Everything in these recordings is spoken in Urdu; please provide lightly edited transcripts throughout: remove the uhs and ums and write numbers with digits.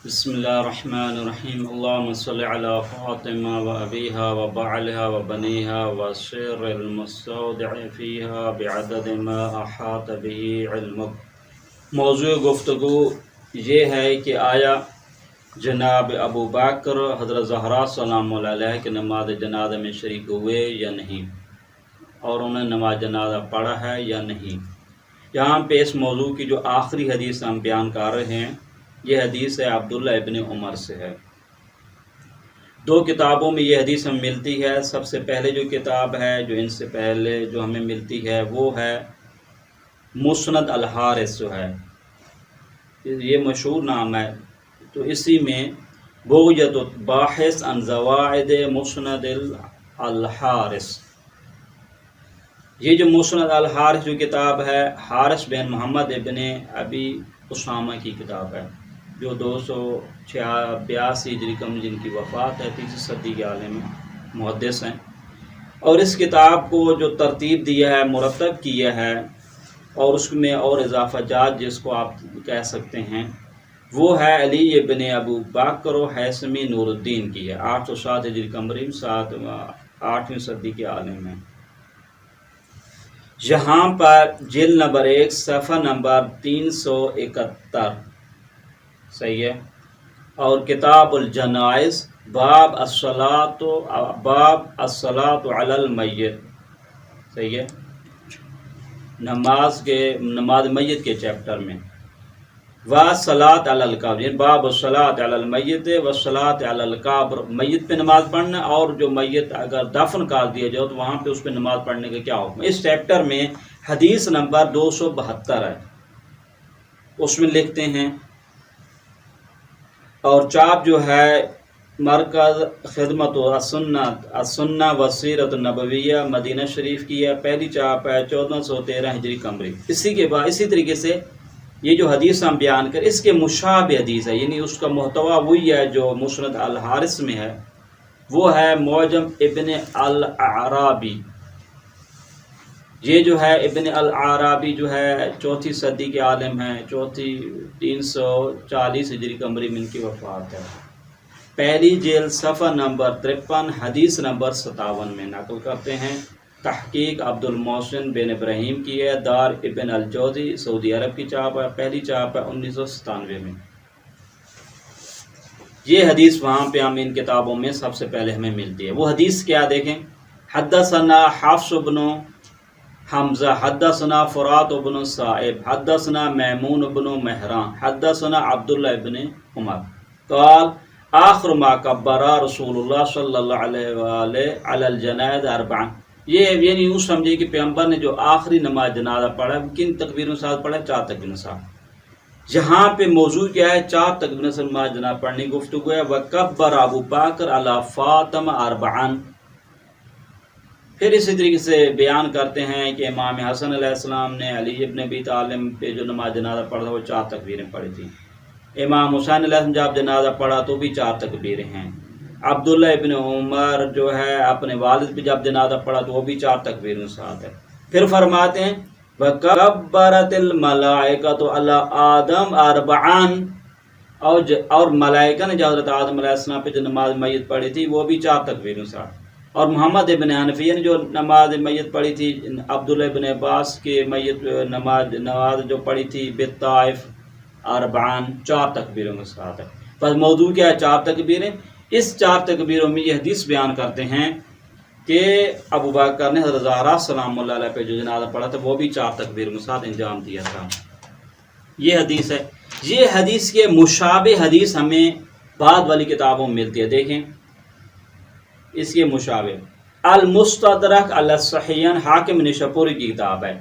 بسم اللہ الرحمن الرحیم اللہم صلی علی فاطمہ و ابیہا و بعلہا و بنیہا و سر المستودع فیہا بعدد ما احاط به علمک۔ موضوع گفتگو یہ ہے کہ آیا جناب ابو بکر حضرت زہرا سلام اللہ علیہ کے نماز جنازہ میں شریک ہوئے یا نہیں، اور انہوں نے نماز جنازہ پڑھا ہے یا نہیں۔ یہاں پہ اس موضوع کی جو آخری حدیث ہم بیان کر رہے ہیں، یہ حدیث ہے عبداللہ ابن عمر سے ہے۔ دو کتابوں میں یہ حدیث ہمیں ملتی ہے۔ سب سے پہلے جو کتاب ہے جو ان سے پہلے جو ہمیں ملتی ہے وہ ہے مسند الحارث جو ہے، یہ مشہور نام ہے، تو اسی میں بغیت باحث عن زوائد مسند الحارث، یہ جو مسند الحارث جو کتاب ہے حارث بن محمد ابن ابی اسامہ کی کتاب ہے، جو 282 ہجری قمری جن کی وفات ہے، تیسری صدی کے عالم محدث ہیں۔ اور اس کتاب کو جو ترتیب دیا ہے، مرتب کیا ہے، اور اس میں اور اضافہ جات جس کو آپ کہہ سکتے ہیں، وہ ہے علی ابن ابو بکر و حیثمی نور الدین کی ہے، 807 ہجری قمری 8ویں صدی کے عالم ہیں۔ یہاں پر جلد نمبر 1 صفحہ نمبر 371 صحیح ہے، اور کتاب الجنائز باب الصلاۃ علی المیت، صحیح ہے، نماز میت کے چیپٹر میں، والصلاۃ علی القبر، یعنی باب الصلاۃ علی المیت والصلاۃ علی القبر، میت پہ نماز پڑھنا، اور جو میت اگر دفن کر دیا جائے تو وہاں پہ اس پہ نماز پڑھنے کا کیا حکم ہے۔ اس چیپٹر میں حدیث نمبر 272 ہے، اس میں لکھتے ہیں، اور چاپ جو ہے مرکز خدمت و السنہ و سیرت النبویہ مدینہ شریف کی ہے، پہلی چاپ ہے 1413 ہجری قمری۔ اسی کے بعد اسی طریقے سے یہ جو حدیث ہم بیان کر، اس کے مشابہ حدیث ہے، یعنی اس کا محتوا وہی ہے جو مسند الحارث میں ہے، وہ ہے معجم ابن العرابی۔ یہ جو ہے ابن العرابی جو ہے 4 صدی کے عالم ہیں، 340 ہجری قمری میں ان کی وفات ہے۔ پہلی جلد صفحہ نمبر 53 حدیث نمبر 57 میں نقل کرتے ہیں، تحقیق عبد المحسن بن ابراہیم کی ہے، دار ابن الجوزی سعودی عرب کی چاپ ہے، پہلی چاپ ہے 1997 میں۔ یہ حدیث وہاں پہ ہم ان کتابوں میں سب سے پہلے ہمیں ملتی ہے۔ وہ حدیث کیا دیکھیں، حدثنا حفص بن حمزہ حدثنا فرات بن صائب حدثنا میمون بن مہران حدثنا عبداللہ ابن عمر قال آخر ما کبر رسول اللہ صلی اللہ علیہ وآلہ علی الجنائز 4، یہ یعنی یوں سمجھے کہ پیغمبر نے جو آخری نماز جنازہ پڑھا کن تکبیروں کے ساتھ پڑھا، 4 تکبیروں کے ساتھ۔ یہاں پہ موضوع کیا ہے، 4 تکبیروں سے نماز جنازہ پڑھنے کی گفتگو ہے۔ وکبر ابو بکر علی فاطمہ 4، پھر اسی طریقے سے بیان کرتے ہیں کہ امام حسن علیہ السلام نے علی ابن ابی طالب پہ جو نماز جنازہ پڑھا وہ 4 تکبیریں پڑھی تھیں۔ امام حسین علیہ السلام جب جنازہ پڑھا تو بھی 4 تکبیریں ہیں۔ عبداللہ ابن عمر جو ہے اپنے والد پہ جب جنازہ پڑھا تو وہ بھی 4 تکبیروں کے ساتھ ہے۔ پھر فرماتے ہیں وَكَبَّرَتِ الْمَلَائِكَةُ عَلَىٰ آدَمَ 4، اور ملائکہ نے جو حضرت آدم علیہ السلام پہ جو نماز میت پڑھی تھی وہ بھی 4 تکبیروں کے ساتھ۔ اور محمد ابن حنفیہ نے جو نماز میت پڑھی تھی، عبداللہ ابن عباس کی میت نماز جو پڑھی تھی بالطائف 4 تکبیروں کے ساتھ ہے۔ بس موضوع کیا ہے، 4 تکبیریں۔ اس 4 تکبیروں میں یہ حدیث بیان کرتے ہیں کہ ابو بکر نے حضرت زہرا سلام اللہ علیہ پہ جو جنازہ پڑھا تھا وہ بھی 4 تکبیروں کے ساتھ انجام دیا تھا۔ یہ حدیث ہے۔ یہ حدیث کے مشابہ حدیث ہمیں بعد والی کتابوں میں ملتی ہے، دیکھیں اس کے مشابہ المستدرک علی الصحیحین حاکم نشاپوری کی کتاب ہے،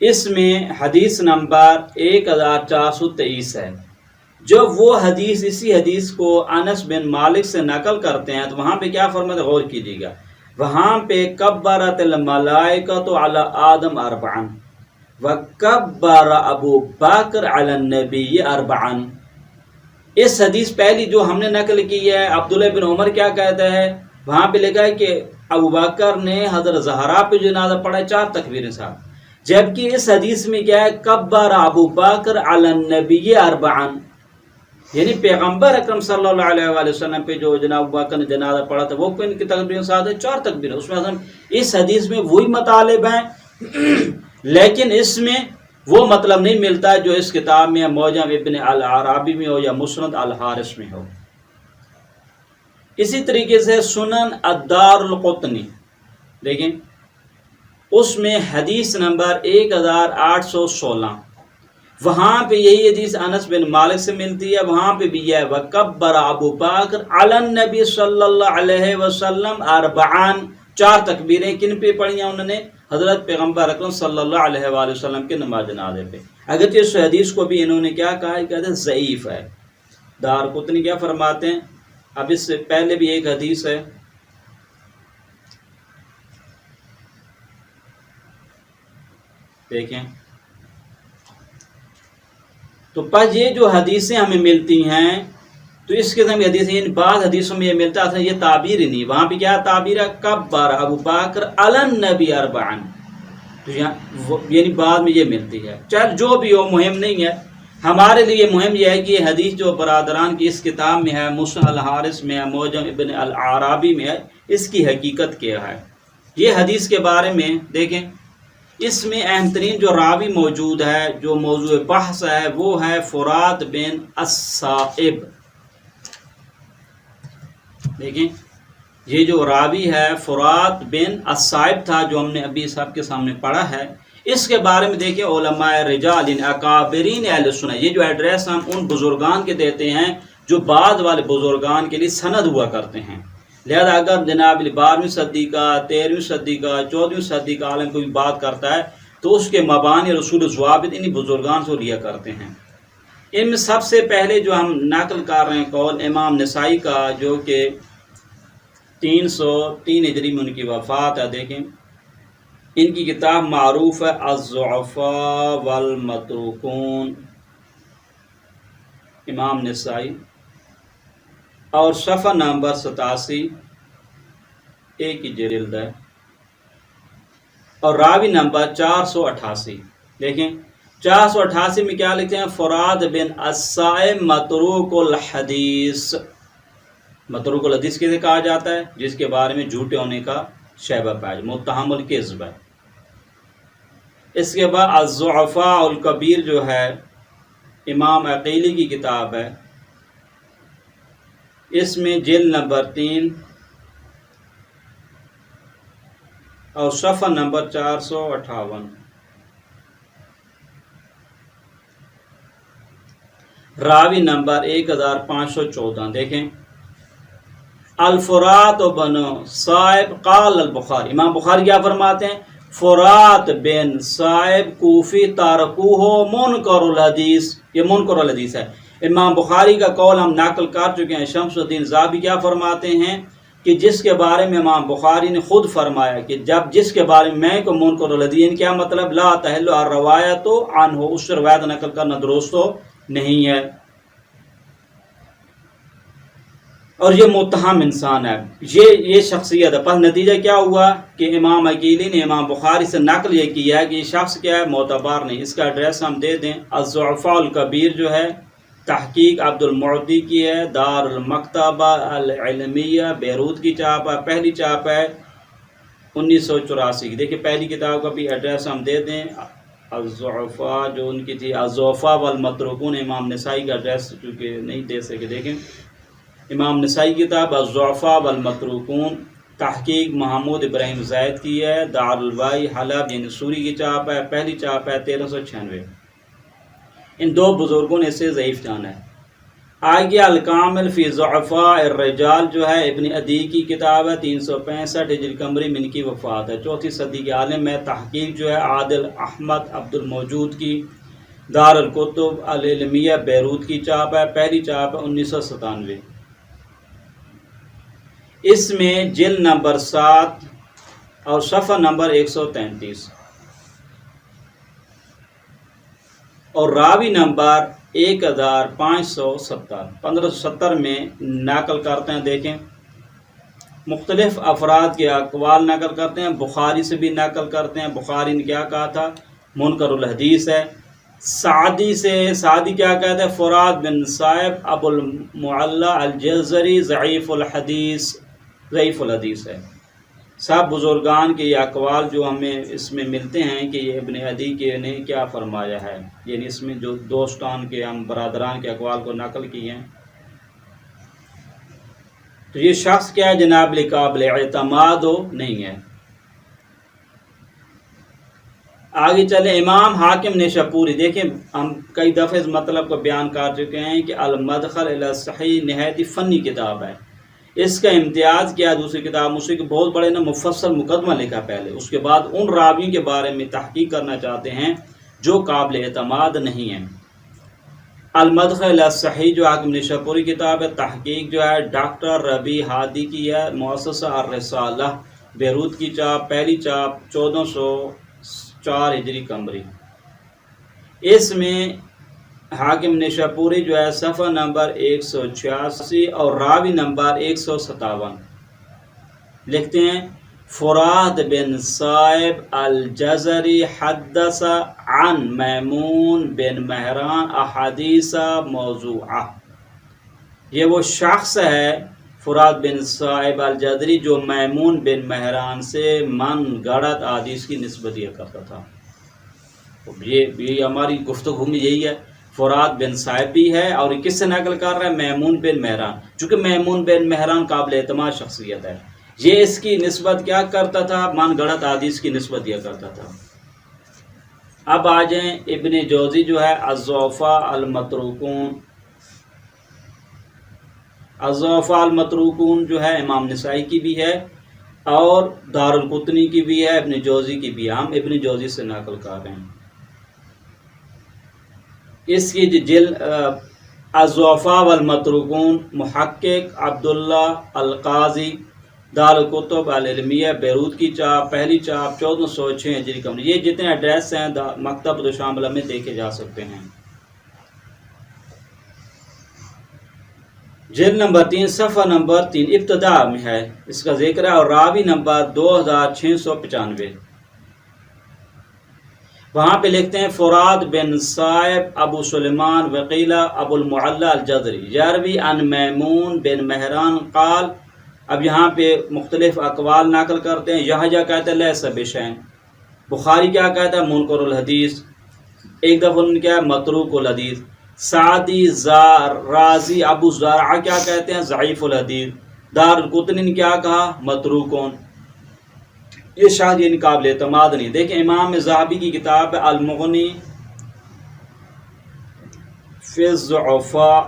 اس میں حدیث نمبر 1423 ہے۔ جو وہ حدیث اسی حدیث کو انس بن مالک سے نقل کرتے ہیں تو وہاں پہ کیا فرماتے ہیں، غور کیجیے گا، وہاں پہ کبرت الملائکۃ علی آدم 4 وکبر ابو بکر علی النبی 4۔ اس حدیث پہلی جو ہم نے نقل کی ہے، عبداللہ بن عمر کیا کہتا ہے، وہاں پہ لکھا ہے کہ ابو بکر نے حضرت زہرا پہ جنازہ پڑھا 4 تکبیریں ساتھ، جبکہ اس حدیث میں کیا ہے، کبر ابو بکر علی النبی 4، یعنی پیغمبر اکرم صلی اللہ علیہ وآلہ وسلم پہ جو جناب ابو بکر نے جنازہ پڑھا تھا وہ کن کی تکبیروں ساتھ ہے؟ 4 تکبیریں. اس میں اس حدیث میں وہی مطالب ہیں لیکن اس میں وہ مطلب نہیں ملتا جو اس کتاب میں موجم ابن العرابی میں ہو یا مسند الحارث میں ہو. اسی طریقے سے سنن الدار القطنی دیکھیں، اس میں حدیث نمبر 1816 وہاں پہ یہی حدیث انس بن مالک سے ملتی ہے. وہاں پہ بھی یہ وکبر ابو بکر علی النبی صلی اللہ علیہ وسلم 4 4 تکبیریں کن پہ پڑھی ہیں انہوں نے؟ حضرت پیغمبر اکرم صلی اللہ علیہ وآلہ وسلم کے نماز جنازے پہ. اگرچہ اس حدیث کو بھی انہوں نے کیا کہا ہے؟ کہتے ہیں ضعیف ہے. دارقطنی کیا فرماتے ہیں؟ اب اس سے پہلے بھی ایک حدیث ہے، دیکھیں تو پس یہ جو حدیثیں ہمیں ملتی ہیں تو اس قسم کی حدیثیں، ان بعض حدیثوں میں یہ ملتا ہے یہ تعبیر ہی نہیں. وہاں پہ کیا تعبیر ہے؟ کبر ابو بکر علی النبی 4. تو یعنی بعد میں یہ ملتی ہے. چل جو بھی ہو مہم نہیں ہے ہمارے لیے. مہم یہ ہے کہ یہ حدیث جو برادران کی اس کتاب میں ہے، مسند الحارث میں ہے، موجم ابن العرابی میں ہے، اس کی حقیقت کیا ہے. یہ حدیث کے بارے میں دیکھیں، اس میں اہم ترین جو راوی موجود ہے، جو موضوع بحث ہے، وہ ہے فرات بن الصائب. دیکھیں یہ جو راوی ہے فرات بن الصائب تھا، جو ہم نے ابھی سب کے سامنے پڑھا ہے. اس کے بارے میں دیکھیں علماء رجال اکابرین اہل سنت، یہ جو ایڈریس ہم ان بزرگان کے دیتے ہیں جو بعد والے بزرگان کے لیے سند ہوا کرتے ہیں. لہذا اگر جناب 12ویں صدی کا، 13ویں صدی کا، 14ویں صدی کا عالم کوئی بات کرتا ہے تو اس کے مبانی رسول ضوابط انہی بزرگان سے لیا کرتے ہیں. ان میں سب سے پہلے جو ہم نقل کر رہے ہیں قول امام نسائی کا، جو کہ 303 ہجری میں ان کی وفات ہے. دیکھیں ان کی کتاب معروف ہے الضعفاء والمتروکون، امام نسائی، اور صفحہ نمبر 87 ایک ہی جلد ہے، اور راوی نمبر 488. دیکھیں 488 میں کیا لکھتے ہیں؟ فرات بن الصائب متروک الحدیث. متروک الحدیث کسے کہا جاتا ہے؟ جس کے بارے میں جھوٹے ہونے کا شیبہ پایا، متہم الکذب ہے. اس کے بعد الضعفاء الکبیر جو ہے امام عقیلی کی کتاب ہے، اس میں جلد نمبر 3 اور صفحہ نمبر 458. راوی نمبر 1514. دیکھیں الفرات بن صائب قال البخاری، امام بخاری کیا فرماتے ہیں؟ فرات بن صائب کوفی تارکوہ منکر الحدیث. یہ منکر الحدیث ہے. امام بخاری کا قول ہم نقل کر چکے ہیں. شمس الدین ذہبی کیا فرماتے ہیں کہ جس کے بارے میں امام بخاری نے خود فرمایا کہ جس کے بارے میں کو منکر الحدیث، کیا مطلب؟ لا تحل الروایت عنہ، اس سے روایت نقل کرنا درست نہیں ہے، اور یہ متہم انسان ہے، یہ شخصیت ہے. پس نتیجہ کیا ہوا کہ امام عقیلی نے امام بخاری سے نقل یہ کیا ہے کہ یہ شخص کیا ہے؟ معتبر نہیں. اس کا ایڈریس ہم دے دیں. الضعفاء الکبیر جو ہے تحقیق عبد المعطی کی ہے، دار المکتبہ العلمیہ بیروت کی چاپ ہے، پہلی چاپ ہے 1984 کی. دیکھیں پہلی کتاب کا بھی ایڈریس ہم دے دیں. الضعفاء جو ان کی تھی الضعفاء والمتروکون، امام نسائی کا ایڈریس چونکہ نہیں دے سکے. دیکھیں امام نسائی کی کتاب الضعفاء والمتروکون، تحقیق محمود ابراہیم زید کی ہے، دار الوائی حلب یعنی سوری کی چاپ ہے، پہلی چاپ ہے 1396. ان دو بزرگوں نے اسے ضعیف جانا ہے. آگے الکامل فی ضعفاء الرجال جو ہے ابن عدی کی کتاب ہے، 365 ہجری قمری میں ان کی وفات ہے، 4 صدی کے عالم ہے. تحقیق جو ہے عادل احمد عبد الموجود کی، دار الکتب العلمیہ بیروت کی چاپ ہے، پہلی چاپ ہے 1997. اس میں جلد نمبر 7 اور صفحہ نمبر 133 اور راوی نمبر 1570 1570 میں نقل کرتے ہیں. دیکھیں مختلف افراد کے اقوال نقل کرتے ہیں، بخاری سے بھی نقل کرتے ہیں. بخاری نے کیا کہا تھا؟ منکر الحدیث ہے. سعدی سے، سعدی کیا کہتا ہے؟ فرات بن صائب ابو المعلا الجزری ضعیف الحدیث ہے۔ سب بزرگان کے یہ اقوال جو ہمیں اس میں ملتے ہیں کہ یہ ابن عدی کے نے کیا فرمایا ہے، یعنی اس میں جو دوستان کے ہم برادران کے اقوال کو نقل کیے ہیں، تو یہ شخص کیا ہے جناب قابل اعتماد نہیں ہے۔ آگے چلے امام حاکم نیشاپوری، دیکھیں ہم کئی دفعہ اس مطلب کو بیان کر چکے ہیں کہ المدخل الی الصحیح نہایت ہی فنی کتاب ہے۔ اس کا امتیاز کیا دوسری کتاب مجھ کے بہت بڑے مفصل مقدمہ لکھا پہلے، اس کے بعد ان راویوں کے بارے میں تحقیق کرنا چاہتے ہیں جو قابل اعتماد نہیں ہیں۔ المدخل الی الصحیح جو حاکم نیشاپوری کتاب ہے، تحقیق جو ہے ڈاکٹر ربیع ہادی کی ہے، مؤسسہ الرسالہ بیروت کی چاپ، پہلی چاپ 1404 ہجری قمری۔ اس میں حاکم نیشاپوری جو ہے صفحہ نمبر 186 اور راوی نمبر 157 لکھتے ہیں فرات بن صائب الجزری حدث عن میمون بن مہران احادیث موضوعہ۔ یہ وہ شخص ہے فرات بن صائب الجزری جو میمون بن مہران سے من گڑت احادیث کی نسبت دیا کرتا تھا۔ یہ ہماری گفتگو میں یہی ہے، فرات بن صائب بھی ہے اور کس سے نقل کر رہا ہے؟ میمون بن مہران، چونکہ میمون بن مہران قابل اعتماد شخصیت ہے، یہ اس کی نسبت کیا کرتا تھا؟ من گڑت احادیث کی نسبت دیا کرتا تھا۔ اب آ جائیں ابن جوزی جو ہے الضعفاء المتروکون جو ہے امام نسائی کی بھی ہے اور دارالقطنی کی بھی ہے، ابن جوزی کی بھی ہے، ہم ابن جوزی سے نقل کر رہے ہیں۔ اس کی الضعفاء والمتروکون محقق عبداللہ القاضی دارالکتب العلمیہ بیروت کی چاپ، پہلی چاپ 1406 ہجری قمری۔ یہ جتنے ایڈریس ہیں مکتبۃ شاملہ میں دیکھے جا سکتے ہیں۔ جلد نمبر 3 صفحہ نمبر 3 ابتدا میں ہے اس کا ذکر ہے، اور راوی نمبر 2695 وہاں پہ لکھتے ہیں فرات بن صائب ابو سلیمان وقیلہ ابو المعلا الجزری یروی عن میمون بن مہران قال۔ اب یہاں پہ مختلف اقوال نقل کرتے ہیں، یحییٰ کہتا ہے لیس بشیء، بخاری کیا کہتا ہے منکر الحدیث، ایک دفعہ انہوں نے کیا ہے متروک الحدیث، سعدی رازی ابو زرعہ کیا کہتے ہیں ضعیف الحدیث، دارالقطنی نے کیا کہا متروکون۔ یہ شاید یہ قابل اعتماد نہیں۔ دیکھیں امام ذہبی کی کتاب ہے المغنی فی الضعفاء،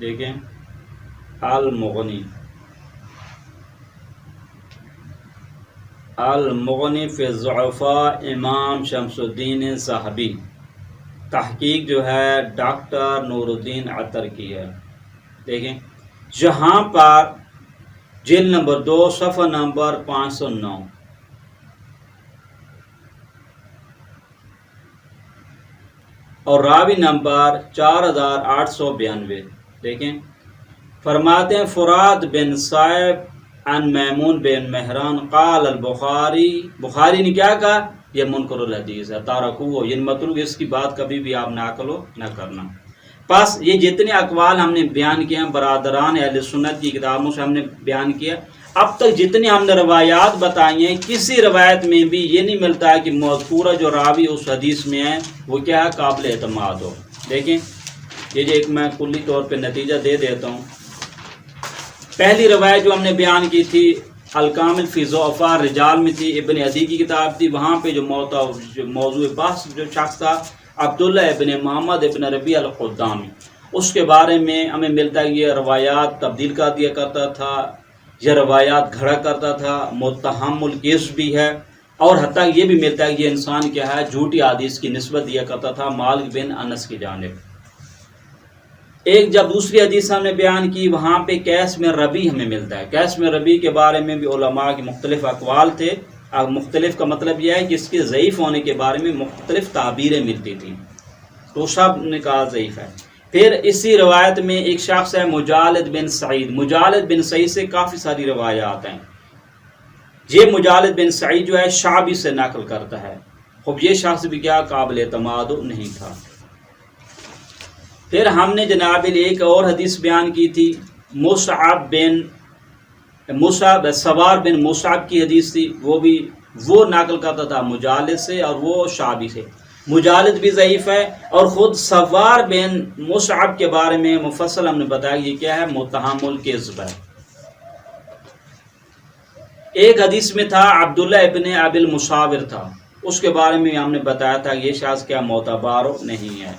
دیکھیں المغنی فی الضعفاء امام شمس الدین ذہبی، تحقیق جو ہے ڈاکٹر نور الدین عطر کی ہے۔ دیکھیں جہاں پر جلد نمبر 2 صفحہ نمبر 509 اور راوی نمبر 4892 دیکھیں فرماتے ہیں فرات بن صائب عن میمون بن مہران قال بخاری نے کیا کہا؟ یہ منکر الحدیث ہے، تارکوہ، یہ متروک، اس کی بات کبھی بھی آپ نقل نہ کرنا۔ بس یہ جتنے اقوال ہم نے بیان کیے ہیں برادران اہل سنت کی کتابوں سے ہم نے بیان کیا، اب تک جتنی ہم نے روایات بتائی ہیں کسی روایت میں بھی یہ نہیں ملتا ہے کہ مذکورہ جو راوی اس حدیث میں ہے وہ کیا ہے قابل اعتماد ہو۔ دیکھیں یہ جو ایک میں کلی طور پہ نتیجہ دے دیتا ہوں۔ پہلی روایت جو ہم نے بیان کی تھی الکامل فی ضعفاء رجال میں تھی، ابن عدی کی کتاب تھی، وہاں پہ جو موضوع بحث جو شخص تھا عبداللہ ابن محمد ابن ربیع القدامی، اس کے بارے میں ہمیں ملتا ہے یہ روایات تبدیل کر دیا کرتا تھا، یہ روایات گھڑا کرتا تھا، متہم الکذب بھی ہے، اور حتیٰ یہ بھی ملتا ہے کہ یہ انسان کیا ہے جھوٹی حدیث کی نسبت دیا کرتا تھا مالک بن انس کی جانب۔ ایک جب دوسری حدیث ہم نے بیان کی وہاں پہ قیس میں ربیع ہمیں ملتا ہے، قیس میں ربیع کے بارے میں بھی علماء کے مختلف اقوال تھے، اب مختلف کا مطلب یہ ہے کہ اس کے ضعیف ہونے کے بارے میں مختلف تعبیریں ملتی تھیں، تو سب نے کہا ضعیف ہے۔ پھر اسی روایت میں ایک شخص ہے مجالد بن سعید، مجالد بن سعید سے کافی ساری روایات ہیں۔ یہ مجالد بن سعید جو ہے شعبی سے نقل کرتا ہے، خب یہ شخص بھی کیا قابل اعتماد نہیں تھا۔ پھر ہم نے جناب ایک اور حدیث بیان کی تھی، سوار بن مصعب کی حدیث تھی، وہ نقل کرتا تھا مجالد سے اور وہ شعبی سے۔ مجالد بھی ضعیف ہے، اور خود سوار بن مصعب کے بارے میں مفصل ہم نے بتایا یہ کیا ہے، متہم الکذب ہے۔ ایک حدیث میں تھا عبداللہ ابن ابی المصاور تھا، اس کے بارے میں ہم نے بتایا تھا یہ شخص کیا معتبر نہیں ہے۔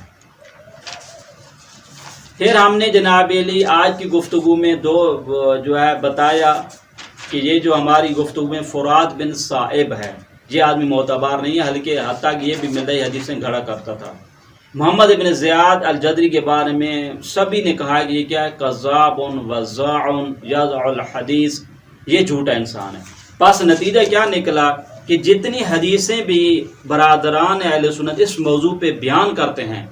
پھر ہم نے جناب علی آج کی گفتگو میں بتایا کہ یہ جو ہماری گفتگو میں فرات بن صائب ہے، یہ آدمی معتبر نہیں ہے، ہلکہ حتیٰ کہ یہ بھی مدعی حدیثیں گھڑا کرتا تھا۔ محمد ابن زیاد الجدری کے بارے میں سبھی نے کہا کہ یہ کیا ہے، کذاب وضاع یضع الحدیث، یہ جھوٹا انسان ہے۔ بس نتیجہ کیا نکلا کہ جتنی حدیثیں بھی برادران اہل سنت اس موضوع پہ بیان کرتے ہیں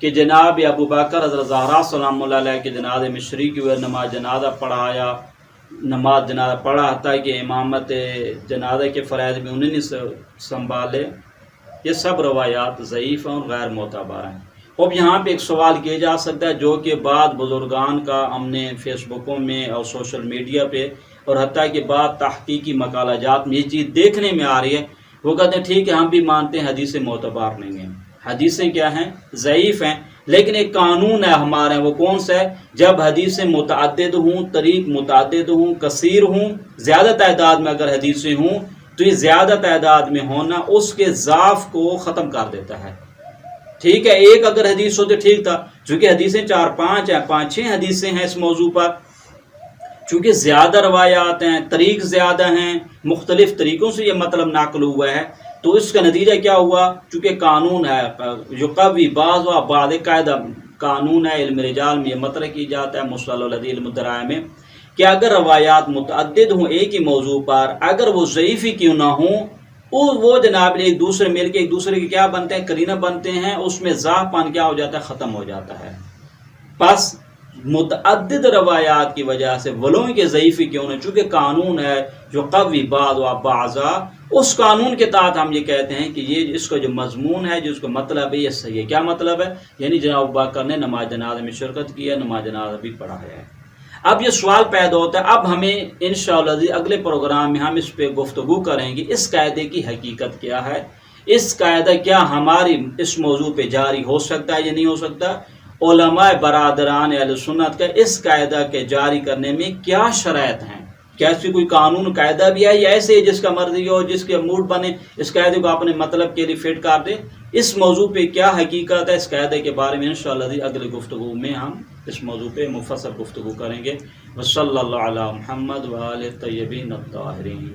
کہ جناب ابو بکر حضرت زہرا سلام اللہ علیہ کے جنازے میں شریک ہوئے، نماز جنازہ پڑھایا، نماز جنازہ پڑھا، حتیٰ کہ امامت جنازہ کے فرائض بھی انہوں نے سنبھالے، یہ سب روایات ضعیف ہیں اور غیر معتبر ہیں۔ اب یہاں پہ ایک سوال کیا جا سکتا ہے جو کہ بعد بزرگان کا ہم نے فیس بکوں میں اور سوشل میڈیا پہ اور حتیٰ کہ بعد تحقیقی مقالہ جات میں یہ چیز دیکھنے میں آ رہی ہے، وہ کہتے ہیں ٹھیک ہے ہم بھی مانتے ہیں حدیثیں معتبر نہیں ہیں، حدیثیں کیا ہیں، ضعیف ہیں، لیکن ایک قانون ہے ہمارے، وہ کون سا ہے، جب حدیثیں متعدد ہوں، طریق متعدد ہوں، کثیر ہوں، زیادہ تعداد میں اگر حدیثیں ہوں تو یہ زیادہ تعداد میں ہونا اس کے ضعف کو ختم کر دیتا ہے۔ ٹھیک ہے، ایک اگر حدیث ہوتے ٹھیک تھا، چونکہ حدیثیں 4-5 ہیں، 5-6 حدیثیں ہیں اس موضوع پر، چونکہ زیادہ روایات ہیں، طریق زیادہ ہیں، مختلف طریقوں سے یہ مطلب نقل ہوا ہے، تو اس کا نتیجہ کیا ہوا، چونکہ قانون ہے جو قوی بعض و بعض قاعدہ قانون ہے، علم رجال میں یہ مطلب کی جاتا ہے، مصطلح الحدیث علم الدرائع میں، کہ اگر روایات متعدد ہوں ایک ہی موضوع پر، اگر وہ ضعیف ہی کیوں نہ ہوں، وہ جناب ایک دوسرے مل کے ایک دوسرے کے کیا بنتے ہیں، قرینہ بنتے ہیں، اس میں ضعف پان کیا ہو جاتا ہے، ختم ہو جاتا ہے۔ پس متعدد روایات کی وجہ سے ولو کے ضعیفی کیوں نہ، چونکہ قانون ہے جو قوی بعض و بعضا، اس قانون کے تحت ہم یہ کہتے ہیں کہ یہ اس کا جو مضمون ہے، جس کا مطلب ہے یہ صحیح ہے۔ کیا مطلب ہے، یعنی جناب ابو بکر نے نماز جنازہ میں شرکت کی ہے، نماز جنازہ بھی پڑھایا ہے۔ اب یہ سوال پیدا ہوتا ہے، اب ہمیں انشاءاللہ اگلے پروگرام میں ہم اس پہ گفتگو کریں گے، اس قاعدے کی حقیقت کیا ہے، اس قاعدہ کیا ہماری اس موضوع پہ جاری ہو سکتا ہے یا نہیں ہو سکتا، علماء برادران اہل سنت کا اس قاعدہ کے جاری کرنے میں کیا شرائط ہیں، کیا اس کی کوئی قانون قاعدہ بھی ہے یا ایسے جس کا مرضی ہو، جس کے موڈ بنے اس قاعدے کو اپنے مطلب کے لیے فٹ کر دے، اس موضوع پہ کیا حقیقت ہے، اس قاعدے کے بارے میں انشاءاللہ اگلے گفتگو میں ہم اس موضوع پہ مفصل گفتگو کریں گے۔ وصلی اللہ علی محمد وآلہ الطیبین الطاہرین۔